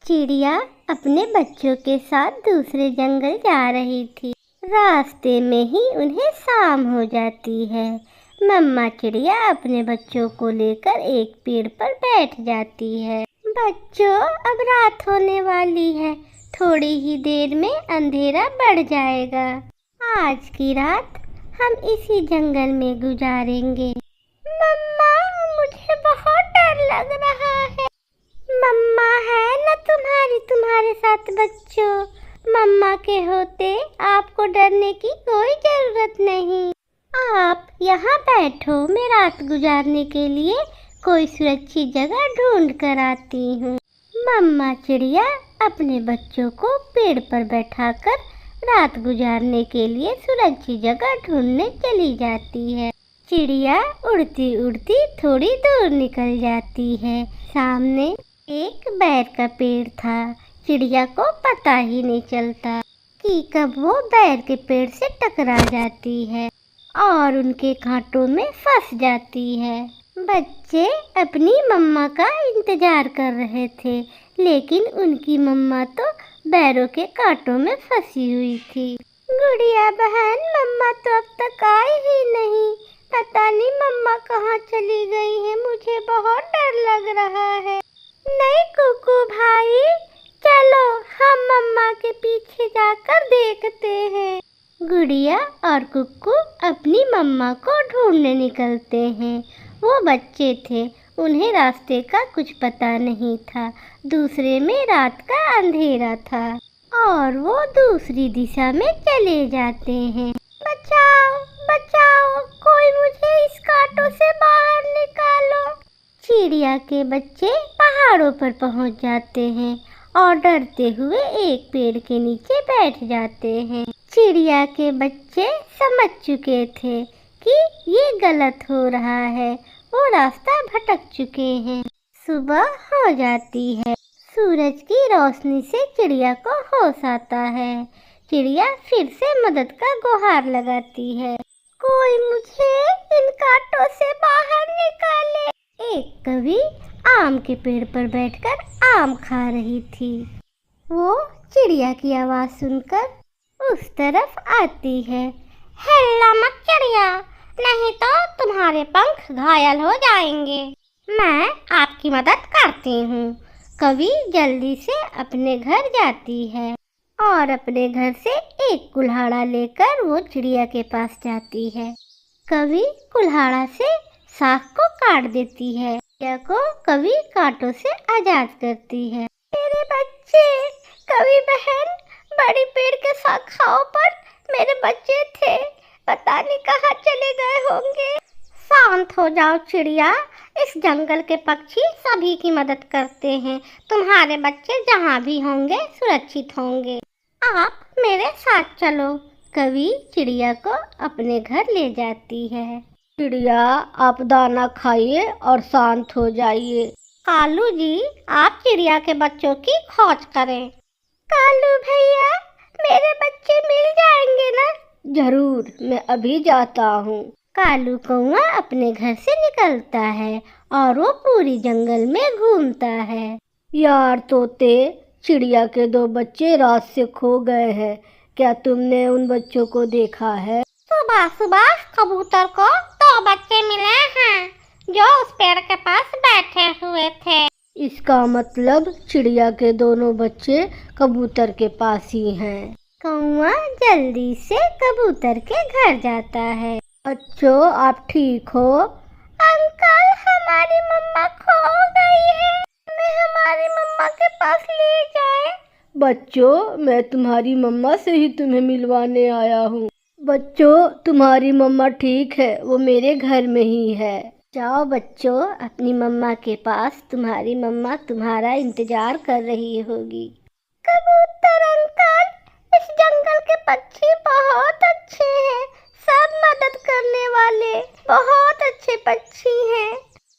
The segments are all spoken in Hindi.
चिड़िया अपने बच्चों के साथ दूसरे जंगल जा रही थी। रास्ते में ही उन्हें शाम हो जाती है। मम्मा चिड़िया अपने बच्चों को लेकर एक पेड़ पर बैठ जाती है। बच्चों, अब रात होने वाली है, थोड़ी ही देर में अंधेरा बढ़ जाएगा। आज की रात हम इसी जंगल में गुजारेंगे। मम्मा, मुझे बहुत डर लग रहा है। मम्मा है न तुम्हारे साथ बच्चों। मम्मा के होते आपको डरने की कोई जरूरत नहीं। आप यहाँ बैठो, मैं रात गुजारने के लिए कोई सुरक्षित जगह ढूंढ कर आती हूँ। मम्मा चिड़िया अपने बच्चों को पेड़ पर बैठाकर रात गुजारने के लिए सुरक्षित जगह ढूंढने चली जाती है। चिड़िया उड़ती उड़ती थोड़ी दूर निकल जाती है। सामने एक बैर का पेड़ था। चिड़िया को पता ही नहीं चलता कि कब वो बैर के पेड़ से टकरा जाती है और उनके कांटों में फंस जाती है। बच्चे अपनी मम्मा का इंतजार कर रहे थे, लेकिन उनकी मम्मा तो बैरों के कांटों में फंसी हुई थी। गुड़िया बहन, मम्मा तो अब तक आई ही नहीं। पता नहीं मम्मा कहाँ चली गई है। मुझे बहुत डर लग रहा है। नहीं कुकू भाई, चलो हम मम्मा के पीछे जाकर देखते हैं। गुड़िया और कुक्कू अपनी मम्मा को ढूंढने निकलते हैं। वो बच्चे थे, उन्हें रास्ते का कुछ पता नहीं था। दूसरे में रात का अंधेरा था और वो दूसरी दिशा में चले जाते हैं। बचाओ बचाओ, कोई मुझे इस कांटों से बाहर निकालो। चिड़िया के बच्चे पहाड़ों पर पहुंच जाते हैं और डरते हुए एक पेड़ के नीचे बैठ जाते हैं। चिड़िया के बच्चे समझ चुके थे कि ये गलत हो रहा है। वो रास्ता भटक चुके हैं। सुबह हो जाती है। सूरज की रोशनी से चिड़िया को होश आता है। चिड़िया फिर से मदद का गुहार लगाती है। कोई मुझे इन कांटों से बाहर निकाले। एक कवि आम के पेड़ पर बैठकर आम खा रही थी। वो चिड़िया की आवाज सुनकर उस तरफ आती है। हिलना मत चिड़िया, नहीं तो तुम्हारे पंख घायल हो जाएंगे। मैं आपकी मदद करती हूँ। कवि जल्दी से अपने घर जाती है और अपने घर से एक कुल्हाड़ा लेकर वो चिड़िया के पास जाती है। कवि कुल्हाड़ा से शाख को काट देती है। चिड़िया को कवि कांटों से आजाद करती है। मेरे बच्चे, कवि बहन, बड़ी पेड़ के शाखाओं पर मेरे बच्चे थे, पता नहीं कहाँ चले गए होंगे। शांत हो जाओ चिड़िया, इस जंगल के पक्षी सभी की मदद करते हैं। तुम्हारे बच्चे जहाँ भी होंगे सुरक्षित होंगे। आप मेरे साथ चलो। कवि चिड़िया को अपने घर ले जाती है। चिड़िया, आप दाना खाइए और शांत हो जाइए। कालू जी, आप चिड़िया के बच्चों की खोज करें। कालू भैया, मेरे बच्चे मिल जाएंगे ना? जरूर, मैं अभी जाता हूँ। कालू कौआ अपने घर से निकलता है और वो पूरी जंगल में घूमता है। यार तोते, चिड़िया के 2 बच्चे रात से खो गए हैं। क्या तुमने उन बच्चों को देखा है? सुबह सुबह कबूतर को 2 बच्चे मिले हैं जो उस पेड़ के पास बैठे हुए थे। इसका मतलब चिड़िया के दोनों बच्चे कबूतर के पास ही हैं। कौआ जल्दी से कबूतर के घर जाता है। बच्चों, आप ठीक हो? अंकल, हमारी मम्मा खो गई है। हमें हमारी मम्मा के पास ले जाए। बच्चों, मैं तुम्हारी मम्मा से ही तुम्हें मिलवाने आया हूँ। बच्चों, तुम्हारी मम्मा ठीक है, वो मेरे घर में ही है। जाओ बच्चों, अपनी मम्मा के पास। तुम्हारी मम्मा तुम्हारा इंतजार कर रही होगी। कबूतर अंकल, इस जंगल के पक्षी बहुत अच्छे हैं। सब मदद करने वाले बहुत अच्छे पक्षी हैं।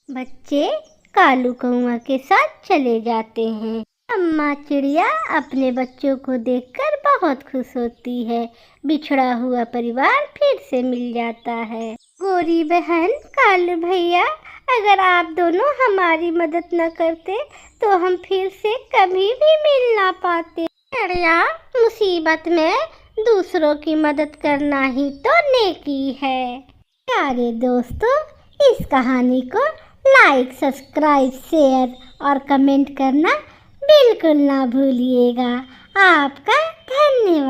बच्चे कालू कौआ के साथ चले जाते हैं। अम्मा चिड़िया अपने बच्चों को देखकर बहुत खुश होती है। बिछड़ा हुआ परिवार फिर से मिल जाता है। गोरी बहन, कालू भैया, अगर आप दोनों हमारी मदद न करते तो हम फिर से कभी भी मिल ना पाते। चिड़िया, मुसीबत में दूसरों की मदद करना ही तो नेकी है। प्यारे दोस्तों, इस कहानी को लाइक, सब्सक्राइब, शेयर और कमेंट करना बिल्कुल ना भूलिएगा। आपका धन्यवाद।